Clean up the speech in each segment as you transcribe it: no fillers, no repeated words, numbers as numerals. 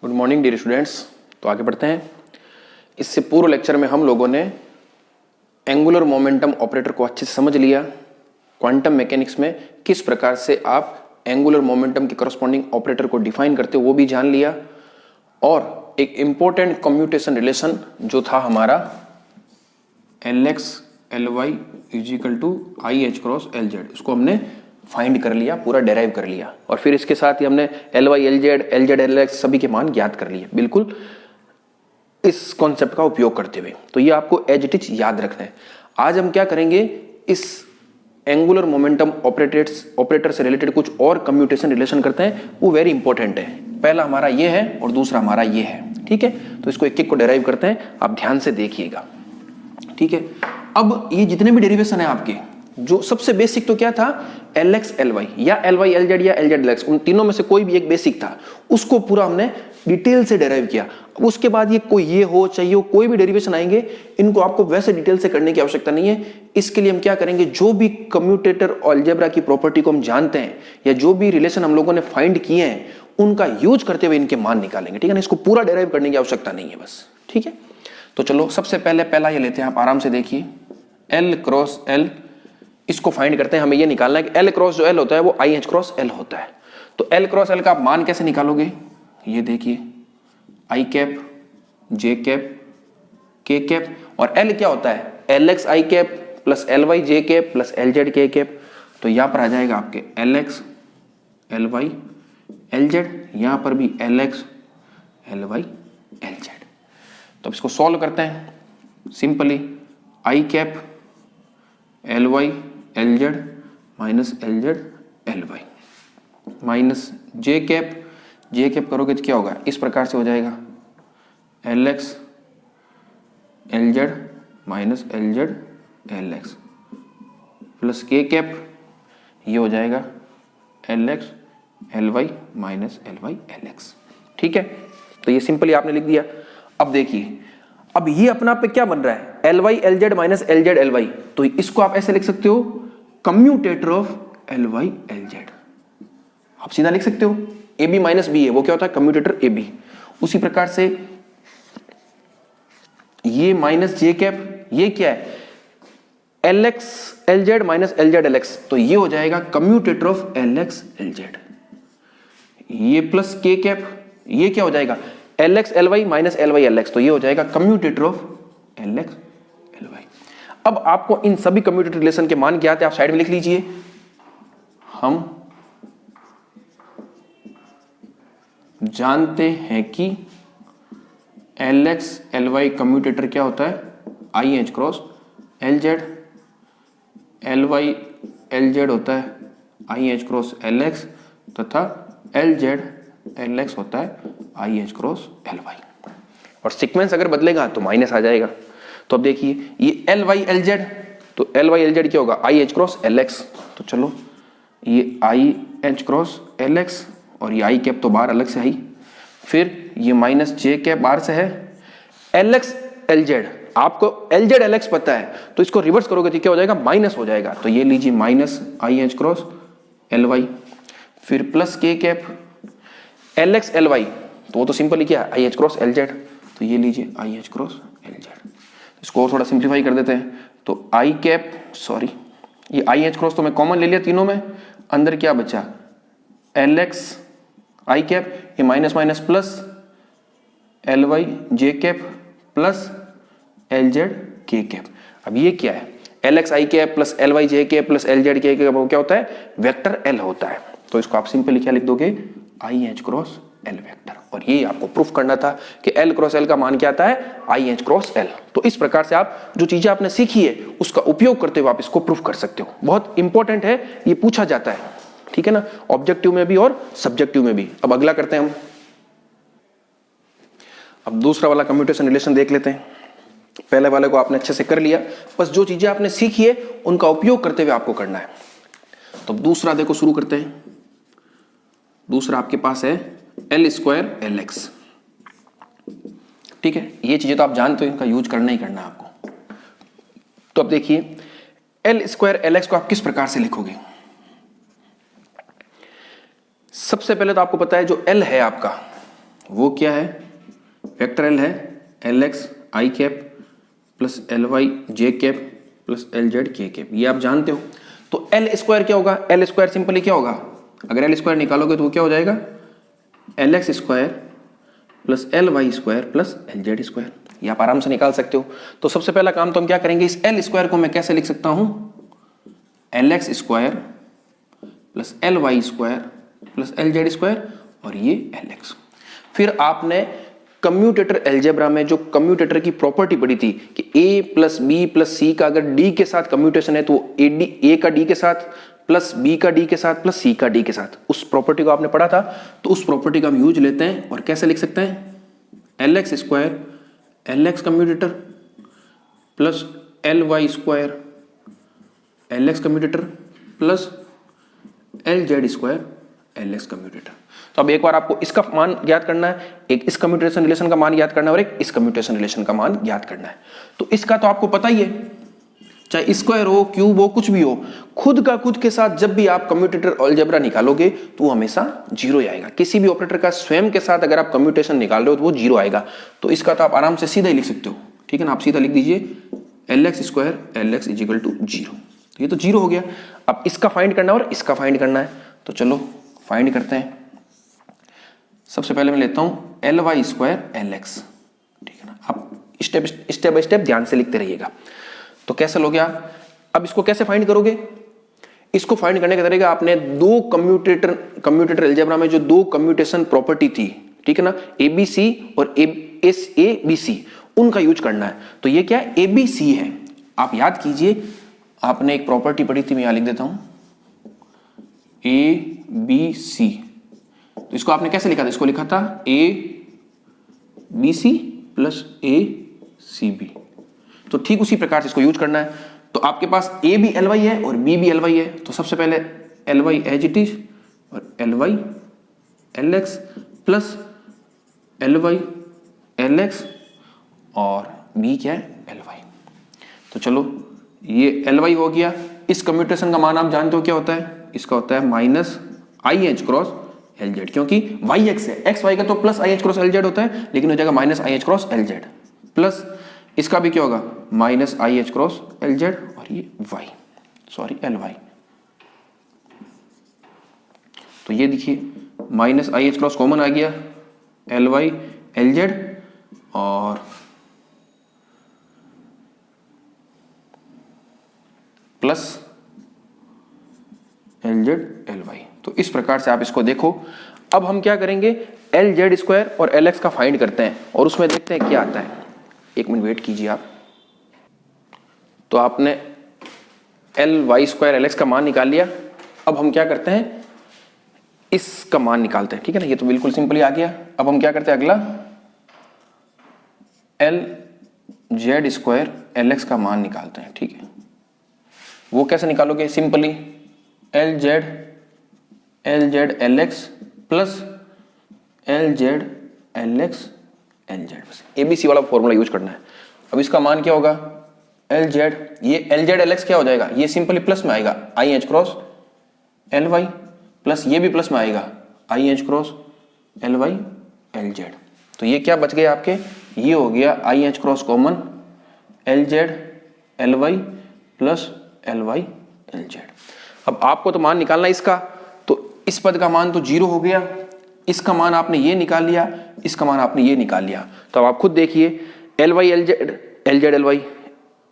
Good morning dear students. तो आगे बढ़ते हैं। इससे पूर्व लेक्चर में हम लोगों ने एंगुलर मोमेंटम ऑपरेटर को अच्छे से समझ लिया। क्वांटम मैकेनिक्स में किस प्रकार से आप एंगुलर मोमेंटम के करस्पॉन्डिंग ऑपरेटर को डिफाइन करते हो वो भी जान लिया। और एक इंपॉर्टेंट कम्यूटेशन रिलेशन जो था हमारा Lx Ly is equal to I H cross L Z, इसको हमने फाइंड कर लिया, पूरा डेराइव कर लिया। और फिर इसके साथ ही हमने Ly Lz Lx सभी के मान ज्ञात कर लिए, बिल्कुल इस कॉन्सेप्ट का उपयोग करते हुए। तो ये आपको एज इट इज याद रखना है। आज हम क्या करेंगे, इस एंगुलर मोमेंटम ऑपरेटर से रिलेटेड कुछ और कम्यूटेशन रिलेशन करते हैं, वो वेरी इंपॉर्टेंट है। पहला हमारा ये है और दूसरा हमारा ये है, ठीक है। तो इसको एक एक को डेराइव करते हैं, आप ध्यान से देखिएगा, ठीक है। अब ये जितने भी डेरिवेशन है आपके, जो सबसे बेसिक तो क्या था, Lx Ly या Ly Lz या Lz Lx, उन तीनों में से कोई भी एक बेसिक था, उसको पूरा हमने डिटेल से डेराइव किया। अब उसके बाद ये कोई ये हो चाहिए हो, कोई भी डेरिवेशन आएंगे, इनको आपको वैसे डिटेल से करने की आवश्यकता नहीं है। इसके लिए हम क्या करेंगे, जो भी कम्यूटेटर और अलजेब्रा की प्रॉपर्टी को हम जानते हैं या जो भी रिलेशन हम लोगों ने फाइंड किए हैं, उनका यूज करते हुए इनके मान निकालेंगे, ठीक है ना। इसको पूरा डेराइव करने की आवश्यकता नहीं है बस, ठीक है। तो चलो सबसे पहला ये लेते हैं, आप आराम से देखिए। L क्रॉस L, इसको फाइंड करते हैं। हमें ये निकालना है कि L क्रॉस जो L होता है वो आई एच क्रॉस L होता है। तो L क्रॉस L का आप मान कैसे निकालोगे, ये देखिए, आई कैप जे कैप के कैप, और L क्या होता है, Lx आई कैप प्लस Ly जे कैप प्लस Lz के कैप। तो यहां पर आ जाएगा आपके Lx Ly Lz, यहां पर भी Lx Ly Lz। तो अब इसको सॉल्व करते हैं simply. I cap Ly Lz minus Lz Ly minus J cap करोगे तो क्या होगा, इस प्रकार से हो जाएगा Lx Lz minus Lz Lx plus के कैप, ये हो जाएगा Lx Ly minus Ly Lx, ठीक है। तो ये सिंपली आपने लिख दिया। अब देखिए, अब ये अपना पे क्या बन रहा है, Ly Lz minus Lz Ly, तो इसको आप ऐसे लिख सकते हो, कम्यूटेटर ऑफ Ly Lz। आप सीधा लिख सकते हो, AB माइनस बी है, वो क्या होता है, कम्यूटेटर AB। उसी प्रकार से ये माइनस जे कैप, ये क्या है, Lx Lz minus Lz Lx, तो ये हो जाएगा कम्यूटेटर ऑफ Lx Lz। ये प्लस के कैप, ये क्या हो जाएगा, Lx Ly minus Ly Lx, तो ये हो जाएगा कम्यूटेटर ऑफ Lx Ly। अब आपको इन सभी कम्यूटेटर रिलेशन के मान क्या आते हैं, आप साइड में लिख लीजिए। हम जानते हैं कि Lx Ly कम्यूटेटर क्या होता है, आई H cross Lz, Ly Lz होता है आई एच क्रॉस Lx, तथा Lz Lx होता है आई एच क्रॉस Ly। और सीक्वेंस अगर बदलेगा तो माइनस आ जाएगा। तो अब देखिए, ये Ly Lz, तो Ly Lz क्या होगा, आई एच क्रॉस Lx। तो चलो, ये आई एच क्रॉस Lx और ये आई कैप तो बाहर अलग से आई, फिर ये माइनस जे कैप बाहर से है, Lx Lz, आपको Lz Lx पता है, तो इसको रिवर्स करोगे तो क्या हो जाएगा, माइनस हो जाएगा। तो ये लीजिए minus I H cross Ly, फिर प्लस के कैप Lx Ly, तो वो तो सिंपल ही क्या, आई एच क्रॉस Lz, तो ये लीजिए आई एच क्रॉस Lz। इसको और थोड़ा सिंप्लीफाई कर देते हैं, तो आई कैप, सॉरी, ये आई एच क्रॉस तो मैं कॉमन ले लिया तीनों में, अंदर क्या बचा, Lx आई कैप, ये माइनस माइनस प्लस Ly जे कैप प्लस Lz के कैप। अब ये क्या है, Lx आई कैप प्लस Ly जे कैप प्लस Lz के कैप, वो क्या होता है, वेक्टर L होता है। तो इसको आप सिंपली क्या लिख दोगे, आई एच क्रॉस L वेक्टर। और ये आपको प्रूफ करना था कि L क्रॉस L का मान क्या आता है, आई एच क्रॉस L। तो इस प्रकार से आप जो चीजें आपने सीखी है उसका उपयोग करते हुए आप इसको प्रूफ कर सकते हो। बहुत इंपॉर्टेंट है, ये पूछा जाता है, ठीक है ना, ऑब्जेक्टिव में भी और सब्जेक्टिव में भी। अब अगला करते हैं हम, अब दूसरा वाला कम्यूटेशन रिलेशन देख लेते हैं। पहले वाले को आपने अच्छे से कर लिया, बस जो चीजें आपने सीखी है उनका उपयोग करते हुए आपको करना है। तो दूसरा देखो, शुरू करते हैं। दूसरा आपके पास है L स्क्वायर Lx, ठीक है। ये चीजें तो आप जानते हो, इनका यूज करना ही करना है आपको। तो अब देखिए, L स्क्वायर Lx को आप किस प्रकार से लिखोगे। सबसे पहले तो आपको पता है जो L है आपका, वो क्या है, वेक्टर एल है एल एक्स आई कैप प्लस एल वाई जे कैप प्लस एल जेड के कैप, ये आप जानते हो। तो एल स्क्वायर क्या होगा, एल स्क्वायर सिंपली क्या होगा, अगर एल स्क्वायर निकालोगे तो वो क्या हो जाएगा, L X square plus L Y square plus L Z square, ये आप आराम से निकाल सकते हो। तो सबसे पहला काम तो हम क्या करेंगे, इस एल स्क्वायर को मैं कैसे लिख सकता हूं, L X square plus L Y square plus L Z square और ये एल एक्स। फिर आपने कम्यूटेटर एल्जेब्रा में जो कम्यूटेटर की प्रॉपर्टी पढ़ी थी कि ए प्लस बी प्लस सी का अगर डी के साथ कम्यूटेशन है तो ए का डी के साथ प्लस बी का डी के साथ प्लस सी का डी के साथ, उस प्रॉपर्टी को आपने पढ़ा था। तो उस प्रॉपर्टी का हम यूज लेते हैं और कैसे लिख सकते हैं, L X square L X commutator plus L Y square L X commutator plus L Z square L X commutator. तो अब एक बार आपको इसका मान ज्ञात करना है, एक इस कम्यूटेशन रिलेशन का मान ज्ञात करना है और एक इस कम्यूटेशन रिलेशन का मान ज्ञात करना है। तो इसका तो आपको पता ही है, चाहे स्क्वायर हो क्यूब हो कुछ भी हो, खुद का खुद के साथ जब भी आप कम्यूटेटर अलजेब्रा निकालोगे तो वो हमेशा जीरो ही आएगा। किसी भी ऑपरेटर का स्वयं के साथ अगर आप कम्यूटेशन निकाल रहे हो तो वो जीरो आएगा। तो इसका तो आप आराम से सीधा ही लिख सकते हो, ठीक है ना, आप सीधा लिख दीजिए L X square L X is equal to zero, ये तो जीरो हो गया। अब इसका फाइंड करना है और इसका फाइंड करना है, तो चलो फाइंड करते हैं। सबसे पहले मैं लेता हूं L Y square L X, ठीक है ना, आप स्टेप बाय स्टेप ध्यान से लिखते रहिएगा। तो कैसे लोगे आप, अब इसको कैसे फाइंड करोगे, इसको फाइंड करने का तरीका, आपने दो कम्यूटेटर अलजेब्रा में जो दो कम्यूटेशन प्रॉपर्टी थी, ठीक है ना, एबीसी और एस ए बी सी, उनका यूज करना है। तो ये क्या है, एबीसी है, आप याद कीजिए, आपने एक प्रॉपर्टी पढ़ी थी, मैं यहां लिख देता हूं ए बी सी। तो इसको आपने कैसे लिखा था, इसको लिखा था A B C plus A C B. तो ठीक उसी प्रकार से इसको यूज करना है। तो आपके पास ए भी एल वाई है और बी भी एल वाई है, तो सबसे पहले L Y as it is और L Y L X plus L Y L X और बी क्या है एल वाई। तो चलो ये एल वाई हो गया। इस कम्यूटेशन का मान आप जानते हो क्या होता है, इसका होता है minus I H cross L Z, क्योंकि वाई एक्स है, एक्स वाई का तो plus I H cross L Z होता है, लेकिन हो जाएगा minus I H cross L Z, plus इसका भी क्या होगा minus I H cross L Z और ये वाई, सॉरी एल वाई। तो ये देखिए minus I H cross common आ गया, एल वाई एल जेड और plus L Z L Y. तो इस प्रकार से आप इसको देखो। अब हम क्या करेंगे, एल जेड स्क्वायर और एल एक्स का फाइंड करते हैं और उसमें देखते हैं क्या आता है। एक मिनट वेट कीजिए आप। तो आपने L Y square L X का मान निकाल लिया। अब हम क्या करते हैं, इसका मान निकालते हैं, ठीक है ना, ये तो बिल्कुल सिंपली आ गया। अब हम क्या करते हैं, अगला L Z square L X का मान निकालते हैं, ठीक है। वो कैसे निकालोगे, simply L Z L X plus L Z L X L Z, बस एबीसी वाला फॉर्मूला यूज करना है। अब इसका मान क्या होगा, एल जेड, ये एल जेड एल एक्स क्या हो जाएगा, ये सिंपली प्लस में आएगा I H cross L Y, plus ये भी प्लस में आएगा I H cross L Y L Z. तो ये क्या बच गया आपके, ये हो गया I H cross common L Z L Y plus L Y L Z. अब आपको तो मान निकालना है इसका, तो इस पद का मान तो जीरो हो गया, इसका मान आपने ये निकाल लिया, इसका मान आपने ये निकाल लिया। तो अब आप खुद देखिए L Y L Z L Y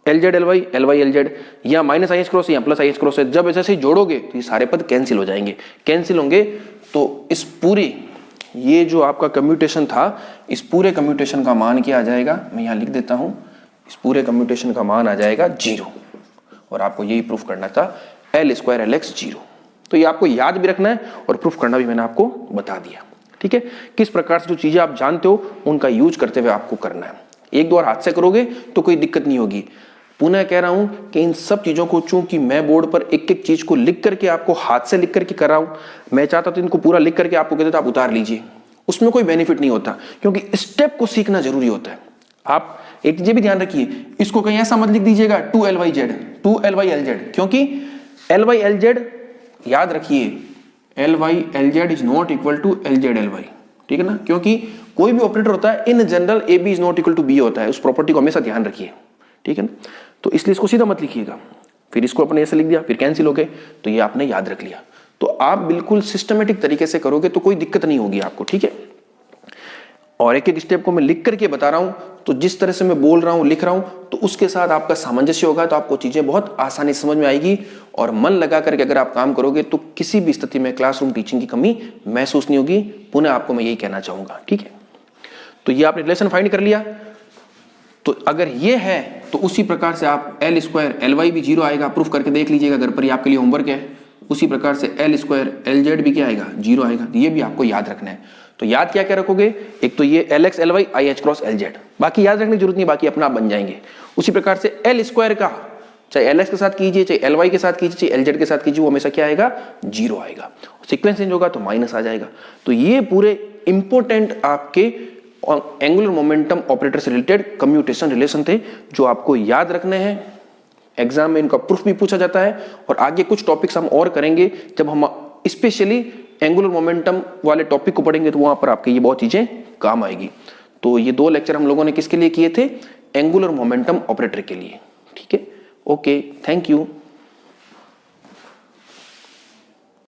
L Z L Y L Z, या माइनस आई एच क्रॉस या प्लस आई एच क्रॉस है, जब ऐसे ही जोड़ोगे तो ये सारे पद कैंसिल हो जाएंगे। कैंसिल होंगे तो इस पूरे ये जो आपका कम्यूटेशन था, इस पूरे कम्यूटेशन का मान क्या आ जाएगा, मैं यहाँ लिख देता हूँ, इस पूरे कम्यूटेशन का मान आ जाएगा जीरो। और आपको यही प्रूफ करना था, L square L x zero. तो ये आपको याद भी रखना है और प्रूफ करना भी मैंने आपको बता दिया, ठीक है। किस प्रकार से जो चीजें आप जानते हो उनका यूज करते हुए आपको करना है। एक दो बार हाथ से करोगे तो कोई दिक्कत नहीं होगी। पुनः कह रहा हूं कि इन सब चीजों को, चूंकि मैं बोर्ड पर एक एक चीज को लिख करके आपको हाथ से लिख करके कर रहा हूं, मैं चाहता तो इनको पूरा लिख करके आपको कहते तो आप उतार लीजिए, उसमें कोई बेनिफिट नहीं होता, क्योंकि स्टेप को सीखना जरूरी होता है। आप एक चीज भी ध्यान रखिए, इसको कहीं ऐसा मत लिख दीजिएगा two L Y L Z, क्योंकि एल वाई एल जेड याद रखिए, L Y L Z is not equal to L Z L Y, ठीक है ना, क्योंकि कोई भी ऑपरेटर होता है in general A B is not equal to B होता है, उस प्रॉपर्टी को हमेशा ध्यान रखिए, ठीक है ना। तो इसलिए इसको सीधा मत लिखिएगा, फिर इसको अपने ऐसे लिख दिया, फिर कैंसिल हो गए, तो ये आपने याद रख लिया। तो आप बिल्कुल सिस्टमेटिक तरीके से करोगे तो कोई दिक्कत नहीं होगी आपको, ठीक है। और एक एक स्टेप को मैं लिख करके बता रहा हूं, तो जिस तरह से मैं बोल रहा हूं, लिख रहा हूं, तो उसके साथ आपका सामंजस्य होगा, तो आपको चीजें बहुत आसानी से समझ में आएगी। और मन लगा करके अगर आप काम करोगे तो किसी भी स्थिति में क्लासरूम टीचिंग की कमी महसूस नहीं होगी। पुनः आपको मैं यही कहना चाहूंगा, ठीक है। तो ये आपने रिलेशन फाइंड कर लिया। तो अगर ये है तो उसी प्रकार से आप एल स्क्वायर एल वाई भी 0 आएगा, प्रूफ करके देख लीजिएगा घर पर, ही आपके लिए होमवर्क है। उसी प्रकार से एल स्क्वायर एल जेड भी क्या आएगा, 0 आएगा। ये भी आपको याद रखना है। तो याद क्या क्या रखोगे, एक तो ये L X L Y I H cross L Z, बाकी याद रखने की जरूरत नहीं, बाकी अपना आप बन जाएंगे। उसी प्रकार से एल स्क्वायर का चाहे एल एक्स के साथ कीजिए, चाहे एल वाई के साथ कीजिए, चाहे एल जेड के साथ कीजिए, वो हमेशा क्या आएगा, 0 आएगा। सीक्वेंस चेंज होगा तो माइनस आ जाएगा। तो ये पूरे इंपॉर्टेंट आपके एंगुलर मोमेंटम ऑपरेटर से रिलेटेड कम्यूटेशन रिलेशन थे, जो आपको याद रखने हैं। एग्जाम में इनका प्रूफ भी पूछा जाता है। और आगे कुछ टॉपिक्स हम और करेंगे, जब हम स्पेशली एंगुलर मोमेंटम वाले टॉपिक को पढ़ेंगे, तो वहां पर आपके ये बहुत चीजें काम आएगी। तो ये 2 लेक्चर हम लोगों ने किसके लिए किए थे, एंगुलर मोमेंटम ऑपरेटर के लिए, ठीक है। Okay, thank you.